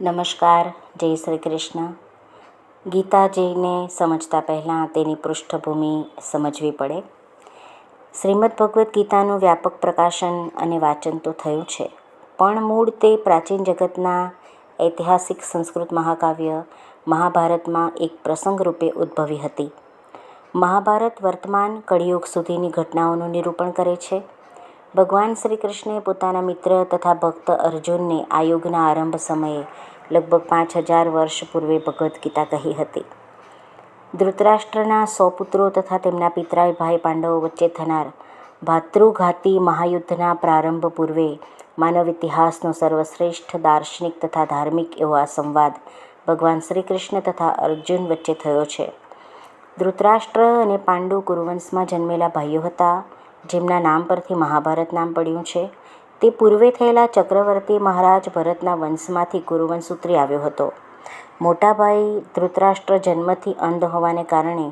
નમસ્કાર. જય શ્રી કૃષ્ણ. ગીતાજીને સમજતા પહેલાં તેની પૃષ્ઠભૂમિ સમજવી પડે. શ્રીમદ ભગવદ્ ગીતાનું વ્યાપક પ્રકાશન અને વાંચન તો થયું છે, પણ મૂળ તે પ્રાચીન જગતના ઐતિહાસિક સંસ્કૃત મહાકાવ્ય મહાભારતમાં એક પ્રસંગ રૂપે ઉદ્ભવી હતી. મહાભારત વર્તમાન કળિયુગ સુધીની ઘટનાઓનું નિરૂપણ કરે છે. ભગવાન શ્રી કૃષ્ણે પોતાના મિત્ર તથા ભક્ત અર્જુનને આ યુગના આરંભ સમયે લગભગ 5000 વર્ષ પૂર્વે ભગવદ્ ગીતા કહી હતી. ધૃતરાષ્ટ્રના 100 પુત્રો તથા તેમના પિતરાય ભાઈ પાંડવો વચ્ચે થનાર ભાતૃઘાતી મહાયુદ્ધના પ્રારંભ પૂર્વે માનવ ઇતિહાસનો સર્વશ્રેષ્ઠ દાર્શનિક તથા ધાર્મિક એવો આ સંવાદ ભગવાન શ્રી કૃષ્ણ તથા અર્જુન વચ્ચે થયો છે. ધૃતરાષ્ટ્ર અને પાંડુ કુરુવંશમાં જન્મેલા ભાઈઓ હતા, જેમના નામ પરથી મહાભારત નામ પડ્યું છે. તે પૂર્વે થયેલા ચક્રવર્તી મહારાજ ભરતના વંશમાંથી કુરુવંશ ઉતરી આવ્યો હતો. મોટા ભાઈ ધૃતરાષ્ટ્ર જન્મથી અંધ હોવાને કારણે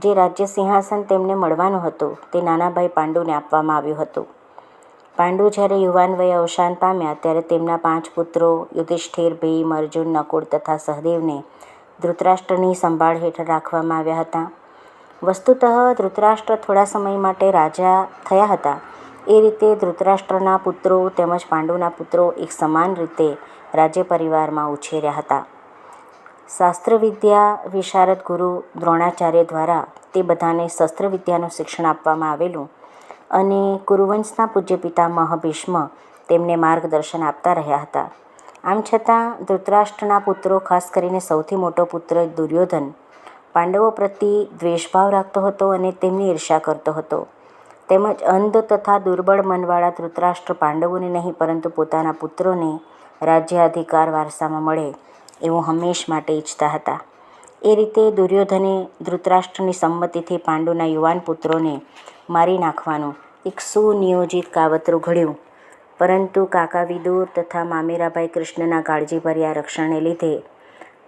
જે રાજ્ય સિંહાસન તેમને મળવાનું હતું તે નાના ભાઈ પાંડુને આપવામાં આવ્યું હતું. પાંડુ જ્યારે યુવાન વયે અવસાન પામ્યા ત્યારે તેમના 5 પુત્રો યુધિષ્ઠિર, ભીમ, અર્જુન, નકુળ તથા સહદેવને ધૃતરાષ્ટ્રની સંભાળ હેઠળ રાખવામાં આવ્યા હતા. વસ્તુતઃ ધૃતરાષ્ટ્ર થોડા સમય માટે રાજા થયા હતા. એ રીતે ધૃતરાષ્ટ્રના પુત્રો તેમજ પાંડુના પુત્રો એક સમાન રીતે રાજ્ય પરિવારમાં ઉછેર્યા હતા. શાસ્ત્રવિદ્યા વિશારદ ગુરુ દ્રોણાચાર્ય દ્વારા તે બધાને શસ્ત્રવિદ્યાનું શિક્ષણ આપવામાં આવેલું અને કુરુવંશના પૂજ્ય પિતામહ ભીષ્મ તેમને માર્ગદર્શન આપતા રહ્યા હતા. આમ છતાં ધૃતરાષ્ટ્રના પુત્રો, ખાસ કરીને સૌથી મોટો પુત્ર દુર્યોધન, પાંડવો પ્રત્યે દ્વેષભાવ રાખતો હતો અને તેમની ઈર્ષ્યા કરતો હતો. તેમજ અંધ તથા દુર્બળ મનવાળા ધૃતરાષ્ટ્ર પાંડવોને નહીં પરંતુ પોતાના પુત્રોને રાજ્યાધિકાર વારસામાં મળે એવું હંમેશ માટે ઈચ્છતા હતા. એ રીતે દુર્યોધને ધૃતરાષ્ટ્રની સંમતિથી પાંડુના યુવાન પુત્રોને મારી નાખવાનું એક સુનિયોજિત કાવતરું ઘડ્યું. પરંતુ કાકા વિદુર તથા મામેરાભાઈ કૃષ્ણના કાળજીભર્યા રક્ષણને લીધે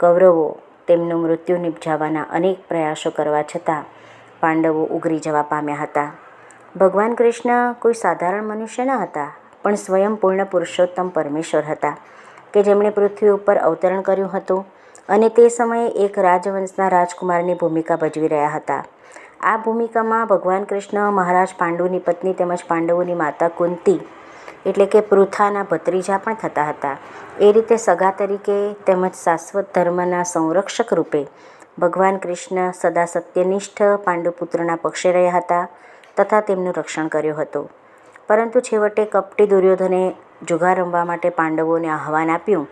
કૌરવો તેમનું મૃત્યુ નિપજાવવાના અનેક પ્રયાસો કરવા છતાં પાંડવો ઉગરી જવા પામ્યા હતા. ભગવાન કૃષ્ણ કોઈ સાધારણ મનુષ્ય ન હતા, પણ સ્વયં પૂર્ણ પુરુષોત્તમ પરમેશ્વર હતા કે જેમણે પૃથ્વી ઉપર અવતરણ કર્યું હતું અને તે સમયે એક રાજવંશના રાજકુમારની ભૂમિકા ભજવી રહ્યા હતા. આ ભૂમિકામાં ભગવાન કૃષ્ણ મહારાજ પાંડુની પત્ની તેમજ પાંડવોની માતા કુંતી એટલે કે પૃથાના ભત્રીજા પણ થતા હતા. એ રીતે સગા તરીકે તેમજ શાશ્વત ધર્મના સંરક્ષક રૂપે ભગવાન કૃષ્ણ સદા સત્યનિષ્ઠ પાંડુપુત્રના પક્ષે રહ્યા હતા તથા તેમનું રક્ષણ કર્યું હતું. પરંતુ છેવટે કપટી દુર્યોધને જુગાર રમવા માટે પાંડવોને આહ્વાન આપ્યું.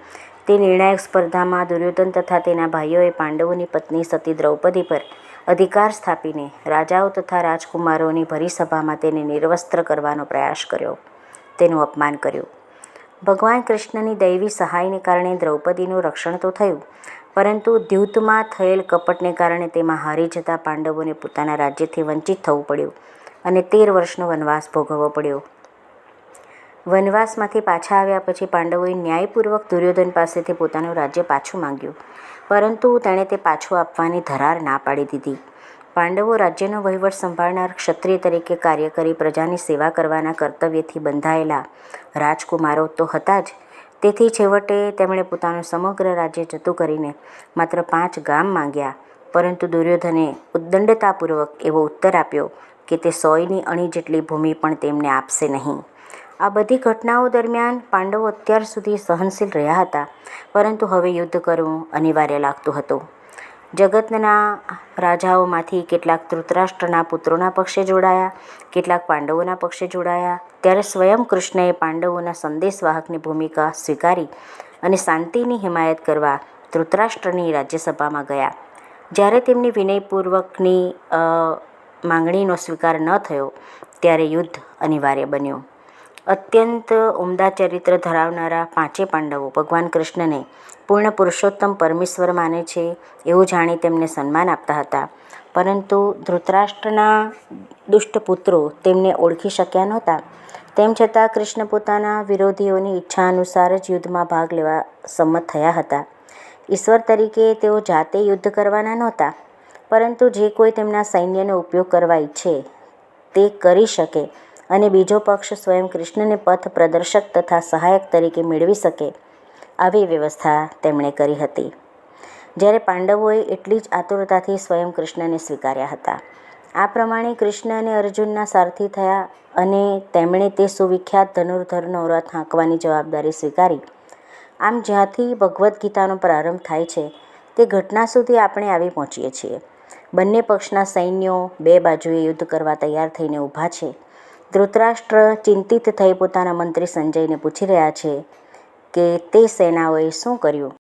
તે નિર્ણાયક સ્પર્ધામાં દુર્યોધન તથા તેના ભાઈઓએ પાંડવોની પત્ની સતી દ્રૌપદી પર અધિકાર સ્થાપીને રાજાઓ તથા રાજકુમારોની ભરી સભામાં તેને નિર્વસ્ત્ર કરવાનો પ્રયાસ કર્યો, તેનું અપમાન કર્યું. ભગવાન કૃષ્ણની દૈવી સહાયને કારણે દ્રૌપદીનું રક્ષણ તો થયું, પરંતુ દ્યુતમાં થયેલ કપટને કારણે તેમાં હારી જતા પાંડવોને પોતાના રાજ્યથી વંચિત થવું પડ્યું અને 13 વર્ષનો વનવાસ ભોગવવો પડ્યો. વનવાસમાંથી પાછા આવ્યા પછી પાંડવોએ ન્યાયપૂર્વક દુર્યોધન પાસેથી પોતાનું રાજ્ય પાછું માંગ્યું, પરંતુ તેણે તે પાછું આપવાની ધરાર ના પાડી દીધી. પાંડવો રાજ્યનો વહીવટ સંભાળનાર ક્ષત્રિય તરીકે કાર્ય કરી પ્રજાની સેવા કરવાના કર્તવ્યથી બંધાયેલા રાજકુમારો તો હતા જ. તેથી છેવટે તેમણે પોતાનું સમગ્ર રાજ્ય જતું કરીને માત્ર 5 ગામ માંગ્યા, પરંતુ દુર્યોધને ઉદ્દંડતાપૂર્વક એવો ઉત્તર આપ્યો કે તે 100ની અણી જેટલી ભૂમિ પણ તેમને આપશે નહીં. આ બધી ઘટનાઓ દરમિયાન પાંડવો અત્યાર સુધી સહનશીલ રહ્યા હતા, પરંતુ હવે યુદ્ધ કરવું અનિવાર્ય લાગતું હતું. જગતના રાજાઓમાંથી કેટલાક ધૃતરાષ્ટ્રના પુત્રોના પક્ષે જોડાયા, કેટલાક પાંડવોના પક્ષે જોડાયા. ત્યારે સ્વયં કૃષ્ણએ પાંડવોના સંદેશવાહકની ભૂમિકા સ્વીકારી અને શાંતિની હિમાયત કરવા ધૃતરાષ્ટ્રની રાજ્યસભામાં ગયા. જ્યારે તેમની વિનયપૂર્વકની માંગણીનો સ્વીકાર ન થયો ત્યારે યુદ્ધ અનિવાર્ય બન્યું. અત્યંત ઉમદા ચરિત્ર ધરાવનારા 5 પાંડવો ભગવાન કૃષ્ણને પૂર્ણ પુરુષોત્તમ પરમેશ્વર માને છે એવું જાણી તેમને સન્માન આપતા હતા, પરંતુ ધૃતરાષ્ટ્રના દુષ્ટ પુત્રો તેમને ઓળખી શક્યા નહોતા. તેમ છતાં કૃષ્ણ પોતાના વિરોધીઓની ઈચ્છા અનુસાર જ યુદ્ધમાં ભાગ લેવા સંમત થયા હતા. ઈશ્વર તરીકે તેઓ જાતે યુદ્ધ કરવાના નહોતા, પરંતુ જે કોઈ તેમના સૈન્યનો ઉપયોગ કરવા ઈચ્છે તે કરી શકે અને બીજો પક્ષ સ્વયં કૃષ્ણને પથ પ્રદર્શક તથા સહાયક તરીકે મેળવી શકે આવી વ્યવસ્થા તેમણે કરી હતી. જ્યારે પાંડવોએ એટલી જ આતુરતાથી સ્વયં કૃષ્ણને સ્વીકાર્યા હતા. આ પ્રમાણે કૃષ્ણ અને અર્જુનના સારથી થયા અને તેમણે તે સુવિખ્યાત ધનુર્ધરનો રથ હાંકવાની જવાબદારી સ્વીકારી. આમ જ્યાંથી ભગવદ્ ગીતાનો પ્રારંભ થાય છે તે ઘટના સુધી આપણે આવી પહોંચીએ છીએ. બંને પક્ષના સૈન્યો બે બાજુએ યુદ્ધ કરવા તૈયાર થઈને ઊભા છે. ધૃતરાષ્ટ્ર ચિંતિત થઈ પોતાના મંત્રી સંજયને પૂછી રહ્યા છે કે તે સેનાઓએ શું કર્યું.